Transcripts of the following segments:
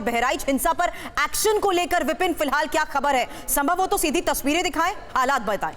बहराइच हिंसा पर एक्शन को लेकर विपिन फिलहाल क्या खबर है? संभव हो तो सीधी तस्वीरें दिखाएं, हालात बताएं।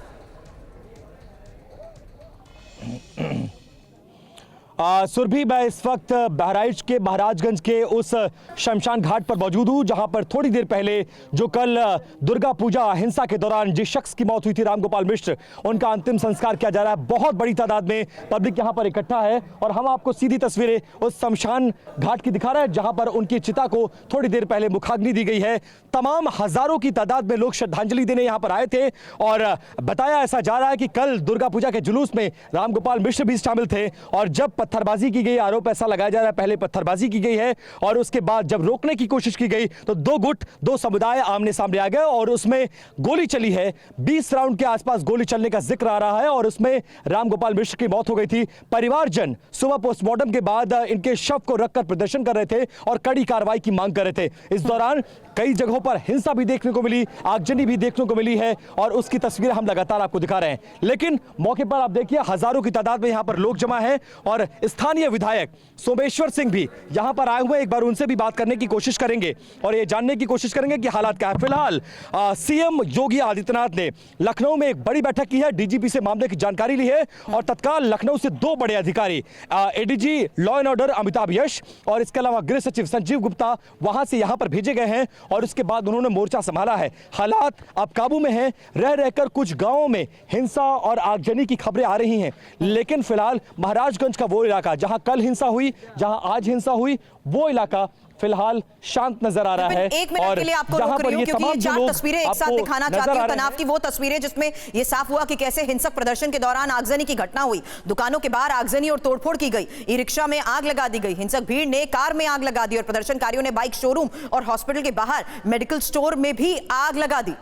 सुरभि, मैं इस वक्त बहराइच के महाराजगंज के उस शमशान घाट पर मौजूद हूं जहां पर थोड़ी देर पहले जो कल दुर्गा पूजा हिंसा के दौरान जिस शख्स की मौत हुई थी, रामगोपाल मिश्र, उनका अंतिम संस्कार किया जा रहा है। बहुत बड़ी तादाद में पब्लिक यहां पर इकट्ठा है और हम आपको सीधी तस्वीरें उस शमशान घाट की दिखा रहे हैं जहां पर उनकी चिता को थोड़ी देर पहले मुखाग्नि दी गई है। तमाम हजारों की तादाद में लोग श्रद्धांजलि देने यहां पर आए थे और बताया ऐसा जा रहा है कि कल दुर्गा पूजा के जुलूस में रामगोपाल मिश्र भी शामिल थे और जब पत्थरबाजी की गई, आरोप ऐसा लगाया जा रहा है पहले पत्थरबाजी की गई है और उसके बाद जब रोकने की कोशिश की गई तो दो गुट, दो समुदाय आमने सामने आ गए और उसमें गोली चली है। 20 राउंड के आसपास गोली चलने का जिक्र आ रहा है और उसमें रामगोपाल मिश्र की मौत हो गई थी। परिवारजन सुबह पोस्टमार्टम के बाद इनके शव को रखकर प्रदर्शन कर रहे थे और कड़ी कार्रवाई की मांग कर रहे थे। इस दौरान कई जगहों पर हिंसा भी देखने को मिली, आगजनी भी देखने को मिली है और उसकी तस्वीरें हम लगातार आपको दिखा रहे हैं। लेकिन मौके पर आप देखिए हजारों की तादाद में यहां पर लोग जमा है और स्थानीय विधायक सोमेश्वर सिंह भी यहां पर आए हुए। एक बार उनसे भी बात करने की कोशिश करेंगे और ये जानने की कोशिश करेंगे कि हालात क्या है। फिलहाल सीएम योगी आदित्यनाथ ने लखनऊ में एक बड़ी बैठक की है, डीजीपी से मामले की जानकारी ली है और तत्काल लखनऊ से दो बड़े अधिकारी, ADG law and order Amitabh Yash और इसके अलावा गृह सचिव संजीव गुप्ता, वहां से यहां पर भेजे गए हैं और उसके बाद उन्होंने मोर्चा संभाला है। हालात अब काबू में हैं। रह रहकर कुछ गांवों में हिंसा और आगजनी की खबरें आ रही हैं, लेकिन फिलहाल महाराजगंज का वो इलाका जहां कल हिंसा हुई, जहां आज हिंसा हुई, वो इलाका फिलहाल शांत नजर आ रहा है। एक मिनट के लिए आपको रोक रही हूं क्योंकि ये चार तस्वीरें एक साथ दिखाना चाहती हूं। तनाव की वो तस्वीरें जिसमें ये साफ हुआ कि कैसे हिंसक प्रदर्शन के दौरान आगजनी की घटना हुई, दुकानों के बाहर आगजनी और तोड़फोड़ की गई, ई रिक्शा में आग लगा दी गई, हिंसक भीड़ ने कार में आग लगा दी और प्रदर्शनकारियों ने बाइक शोरूम और हॉस्पिटल के बाहर मेडिकल स्टोर में भी आग लगा दी।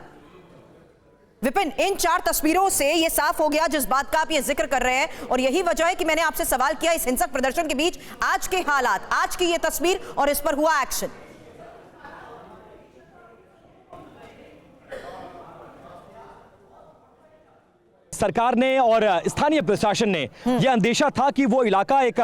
विपिन, इन चार तस्वीरों से यह साफ हो गया जिस बात का आप ये जिक्र कर रहे हैं और यही वजह है कि मैंने आपसे सवाल किया इस हिंसक प्रदर्शन के बीच आज के हालात, आज की ये तस्वीर और इस पर हुआ एक्शन। सरकार ने और स्थानीय प्रशासन ने यह अंदेशा था कि वो इलाका एक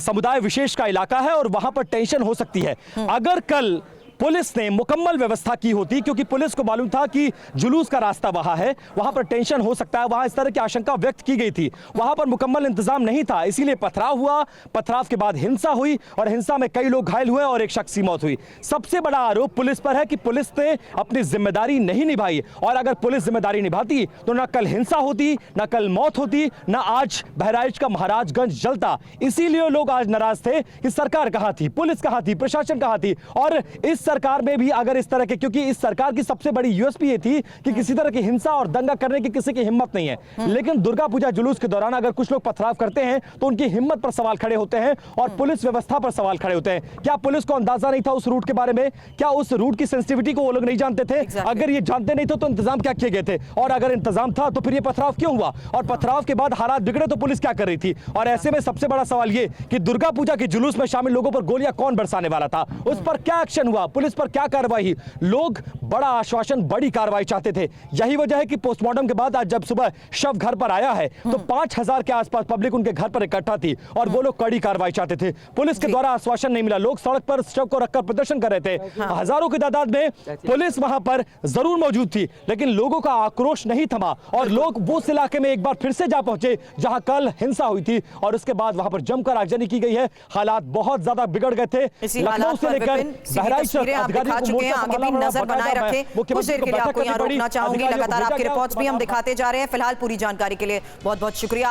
समुदाय विशेष का इलाका है और वहां पर टेंशन हो सकती है। अगर कल पुलिस ने मुकम्मल व्यवस्था की होती, क्योंकि पुलिस को मालूम था कि जुलूस का रास्ता वहां है, वहां पर टेंशन हो सकता है, वहां इस तरह की आशंका व्यक्त की गई थी, वहां पर मुकम्मल इंतजाम नहीं था, इसीलिए पथराव हुआ, पथराव के बाद हिंसा हुई और हिंसा में कई लोग घायल हुए और एक शख्स की मौत हुई। सबसे बड़ा आरोप पुलिस पर है कि पुलिस ने अपनी जिम्मेदारी नहीं निभाई और अगर पुलिस जिम्मेदारी निभाती तो ना कल हिंसा होती, ना कल मौत होती, ना आज बहराइच का महाराजगंज जलता। इसीलिए लोग आज नाराज थे कि सरकार कहां थी, पुलिस कहां थी, प्रशासन कहां थी। और इस सरकार में भी अगर इस तरह के, क्योंकि इस सरकार की सबसे बड़ी यूएसपी ये थी कि किसी तरह की हिंसा और दंगा करने की किसी की हिम्मत नहीं है, लेकिन दुर्गा पूजा जुलूस के दौरान अगर कुछ लोग पथराव करते हैं तो उनकी हिम्मत पर सवाल खड़े होते हैं और पुलिस व्यवस्था पर सवाल खड़े होते हैं। क्या पुलिस को अंदाजा नहीं था उस रूट के बारे में? क्या उस रूट की सेंसिटिविटी को वो लोग नहीं जानते थे? अगर ये जानते नहीं थे तो इंतजाम क्या किए गए थे? और अगर इंतजाम था तो फिर ये पथराव क्यों हुआ? और पथराव के बाद हालात बिगड़े तो पुलिस क्या कर रही थी? और ऐसे में सबसे बड़ा सवाल ये कि दुर्गा पूजा के जुलूस में शामिल लोगों पर गोलियां कौन बरसाने वाला था? उस पर क्या एक्शन हुआ? पुलिस पर क्या कार्रवाई? लोग बड़ा आश्वासन, बड़ी कार्रवाई चाहते थे। यही वजह है कि पोस्टमार्टम के बाद आज जब सुबह शव घर पर आया है तो 5000 के आसपास पब्लिक उनके घर पर इकट्ठा थी और वो लोग कड़ी कार्रवाई चाहते थे। पुलिस के द्वारा आश्वासन नहीं मिला, लोग सड़क पर शव को रखकर प्रदर्शन कर रहे थे। हजारों की तादाद में पुलिस वहां पर जरूर मौजूद थी, लेकिन लोगों का आक्रोश नहीं थमा और लोग उस इलाके में एक बार फिर से जा पहुंचे जहां कल हिंसा हुई थी और उसके बाद वहां पर जमकर आगजनी की गई है। हालात बहुत ज्यादा बिगड़ गए थे। लखनऊ से लेकर बहराइच आगे भी नजर बनाए रखें। कुछ देर के लिए आपको यहां रोकना चाहूंगी। लगातार आपकी रिपोर्ट्स भी हम दिखाते जा रहे हैं। फिलहाल पूरी जानकारी के लिए बहुत बहुत शुक्रिया।